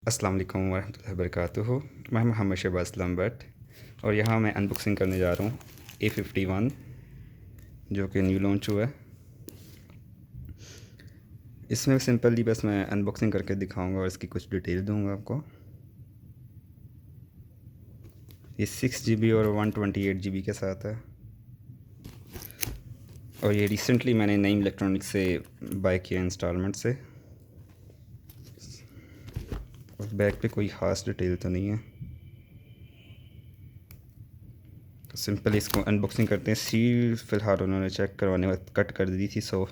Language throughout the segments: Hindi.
अस्सलाम वालेकुम वरहमतुल्लाहि वबरकातुहू। मैं मोहम्मद शहबाज इस्लाम भट्ट और यहाँ मैं अनबॉक्सिंग करने जा रहा हूँ A51 जो कि न्यू लॉन्च हुआ है। इसमें सिंपली बस मैं अनबॉक्सिंग करके दिखाऊंगा और इसकी कुछ डिटेल दूंगा आपको। ये 6 GB और 128 GB के साथ है और ये रिसेंटली मैंने नई इलेक्ट्रॉनिक से बाय किया इंस्टॉलमेंट से। और बैक पे कोई ख़ास डिटेल तो नहीं है, तो सिंपल इसको अनबॉक्सिंग करते हैं। सील फ़िलहाल उन्होंने चेक करवाने वक्त कट कर दी थी, सो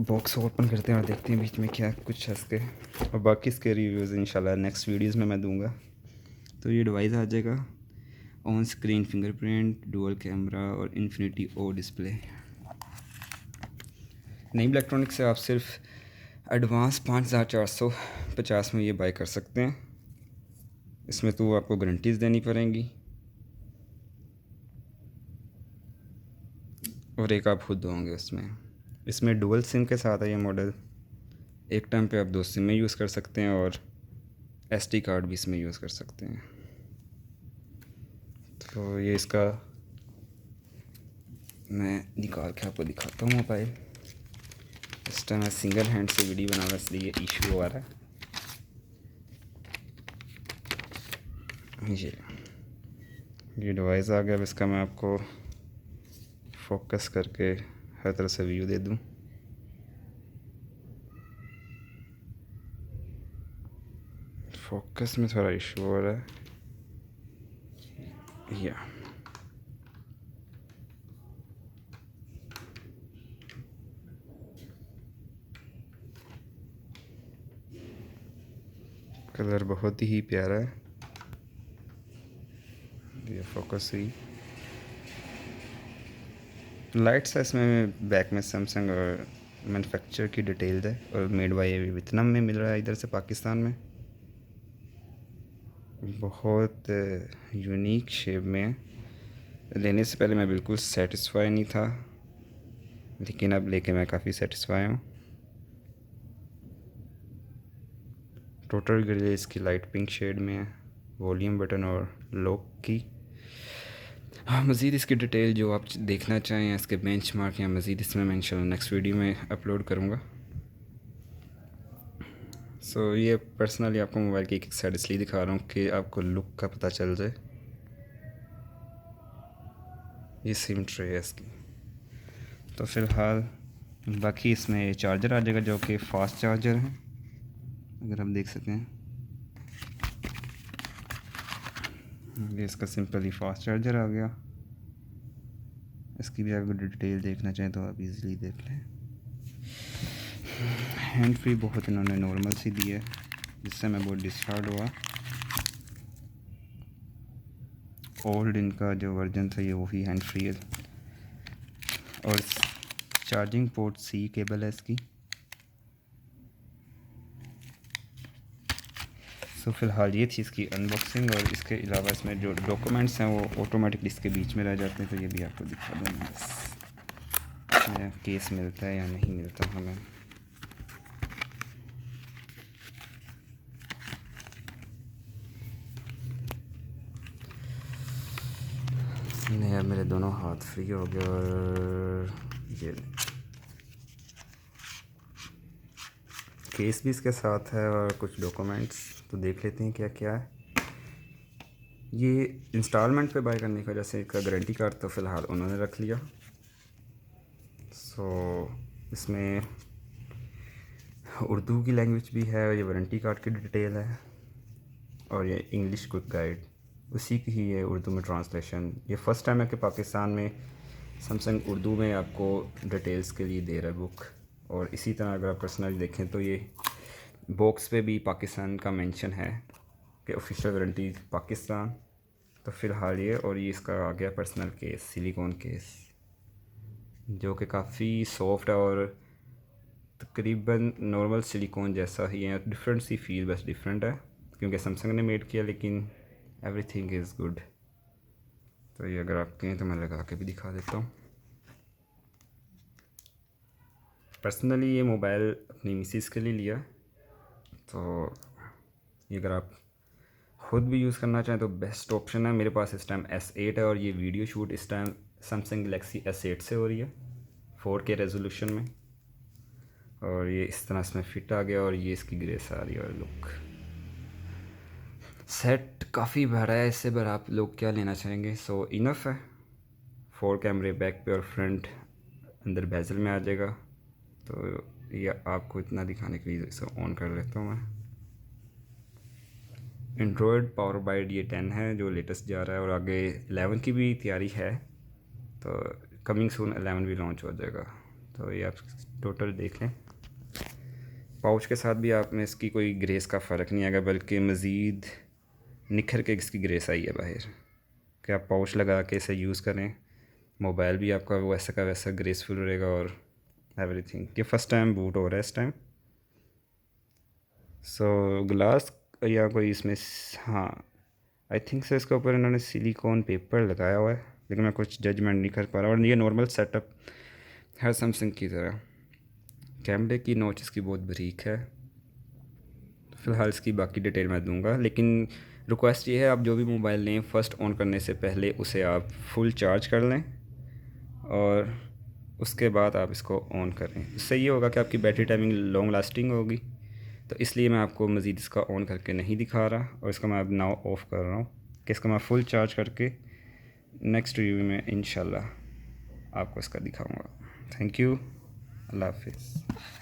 बॉक्स ओपन करते हैं और देखते हैं बीच में क्या कुछ है इसके। और बाकी इसके रिव्यूज़ इंशाल्लाह नेक्स्ट वीडियोज़ में मैं दूंगा। तो ये डिवाइस आ जाएगा on screen fingerprint, dual camera और इन्फिनिटी ओ डिस्प्ले। नई इलेक्ट्रॉनिक से आप सिर्फ एडवांस 5450 में ये बाय कर सकते हैं। इसमें तो आपको गारंटीज़ देनी पड़ेंगी और एक आप खुद दोगे उसमें। इसमें डुअल सिम के साथ है ये मॉडल। एक टाइम पे आप 2 सिम में यूज़ कर सकते हैं और SD कार्ड भी इसमें यूज़ कर सकते हैं। तो ये इसका मैं निकाल के आपको दिखाता हूँ मोबाइल। इस टाइम मैं सिंगल हैंड से वीडियो बना रहा, इसलिए इशू आ रहा है। ये डिवाइस आ गया। अब इसका मैं आपको फोकस करके हर तरह से व्यू दे दूँ। फोकस में थोड़ा इशू हो रहा है। या कलर बहुत ही प्यारा है। ये फोकस हुई। लाइट्स है इसमें बैक में सैमसंग और मैन्युफैक्चर की डिटेल्स है और मेड बाय वियतनाम में मिल रहा है, इधर से पाकिस्तान में। बहुत यूनिक शेप में है। लेने से पहले मैं बिल्कुल सेटिस्फाई नहीं था, लेकिन अब लेके मैं काफ़ी सेटिस्फाई हूँ। टोटल ग्रिल इसकी लाइट पिंक शेड में है। वॉल्यूम बटन और लॉक की। हाँ, मज़ीद इसकी डिटेल जो आप देखना चाहें, इसके बेंचमार्क या मज़ीद इसमें मैं इंशाल्लाह नेक्स्ट वीडियो में अपलोड करूँगा। सो ये पर्सनली आपको मोबाइल की एक साइड इसलिए दिखा रहा हूँ कि आपको लुक का पता चल जाए। ये सिम ट्रे है इसकी। तो फ़िलहाल बाकी इसमें चार्जर आ जाएगा जो कि फ़ास्ट चार्जर है, अगर आप देख सकें। ये इसका सिंपली फ़ास्ट चार्जर आ गया। इसकी भी अगर डिटेल देखना चाहें तो आप इजीली देख लें। हैंड फ्री बहुत इन्होंने नॉर्मल सी दी है, जिससे मैं बहुत डिस्टर्ब हुआ। ओल्ड इनका जो वर्जन था ये वही हैंड फ्री है। और चार्जिंग पोर्ट C केबल है इसकी। सो फ़िलहाल ये थी इसकी अनबॉक्सिंग। और इसके अलावा इसमें जो डॉक्यूमेंट्स हैं वो ऑटोमेटिकली इसके बीच में रह जाते हैं, तो ये भी आपको दिखा दूँगा। बस मेरा केस मिलता है या नहीं मिलता हमें। नहीं, अब मेरे दोनों हाथ फ्री हो गए। और ये केस भी इसके साथ है और कुछ डॉक्यूमेंट्स, तो देख लेते हैं क्या क्या है। ये इंस्टॉलमेंट पे बाय करने की वजह से इसका गारंटी कार्ड तो फ़िलहाल उन्होंने रख लिया। सो इसमें उर्दू की लैंग्वेज भी है और ये वारंटी कार्ड की डिटेल है। और ये इंग्लिश क्विक गाइड उसी की ही है, उर्दू में ट्रांसलेशन। ये फ़र्स्ट टाइम है कि पाकिस्तान में सैमसंग उर्दू में आपको डिटेल्स के लिए दे रहा है बुक। और इसी तरह अगर आप पर्सनली देखें तो ये बॉक्स पे भी पाकिस्तान का मेंशन है कि ऑफिशियल वारंटी पाकिस्तान। तो फ़िलहाल ये, और ये इसका आ गया पर्सनल केस, सिलिकॉन केस, जो कि काफ़ी सॉफ्ट है और तकरीबन नॉर्मल सिलिकॉन जैसा ही है। डिफरेंट सी फील बस डिफरेंट है क्योंकि सैमसंग ने मेड किया, लेकिन एवरीथिंग इज़ गुड। तो ये अगर आप कहें तो मैं लगा के भी दिखा देता हूँ। पर्सनली ये मोबाइल अपनी मिसिस के लिए लिया, तो ये अगर आप ख़ुद भी यूज़ करना चाहें तो बेस्ट ऑप्शन है। मेरे पास इस टाइम S8 है और ये वीडियो शूट इस टाइम सैमसंग गलेक्सी S8 से हो रही है 4K रेजोल्यूशन में। और ये इस तरह इसमें फ़िट आ गया और ये इसकी ग्रेस आ रही है और लुक सेट काफ़ी बड़ा है। इससे बड़ा आप लोग क्या लेना चाहेंगे। सो इनफ है। 4 कैमरे बैक पे और फ्रंट अंदर बेजल में आ जाएगा। तो ये आपको इतना दिखाने के लिए इसे ऑन कर लेता हूँ मैं। एंड्रॉयड पावर बाइट ये 10 है जो लेटेस्ट जा रहा है और आगे 11 की भी तैयारी है। तो कमिंग सून 11 भी लॉन्च हो जाएगा। तो ये आप टोटल देख लें। पाउच के साथ भी आप में इसकी कोई ग्रेस का फ़र्क नहीं आएगा बल्कि मज़ीद निखर के इसकी ग्रेस आई है बाहर कि आप पाउच लगा के इसे यूज़ करें। मोबाइल भी आपका वैसा का वैसा ग्रेसफुल रहेगा और एवरीथिंग। ये फ़र्स्ट टाइम बूट हो रहा है इस टाइम। सो ग्लास या कोई इसमें हाँ आई थिंक से इसके ऊपर इन्होंने सिलिकॉन पेपर लगाया हुआ है लेकिन मैं कुछ जजमेंट नहीं कर पा रहा। और ये नॉर्मल सेटअप है सैमसंग की तरह। कैमरे की नॉच इसकी बहुत बारीक है। फ़िलहाल इसकी बाकी डिटेल मैं दूंगा लेकिन रिक्वेस्ट ये है आप जो भी मोबाइल लें फ़र्स्ट ऑन करने से पहले उसे आप फुल चार्ज कर लें और उसके बाद आप इसको ऑन करें। इससे ये होगा कि आपकी बैटरी टाइमिंग लॉन्ग लास्टिंग होगी। तो इसलिए मैं आपको मज़ीद इसका ऑन करके नहीं दिखा रहा और इसका मैं अब नाउ ऑफ़ कर रहा हूँ कि इसका मैं फ़ुल चार्ज करके नेक्स्ट रिव्यू में इंशाल्लाह आपको इसका दिखाऊंगा। Thank you. अल्लाह हाफिज़।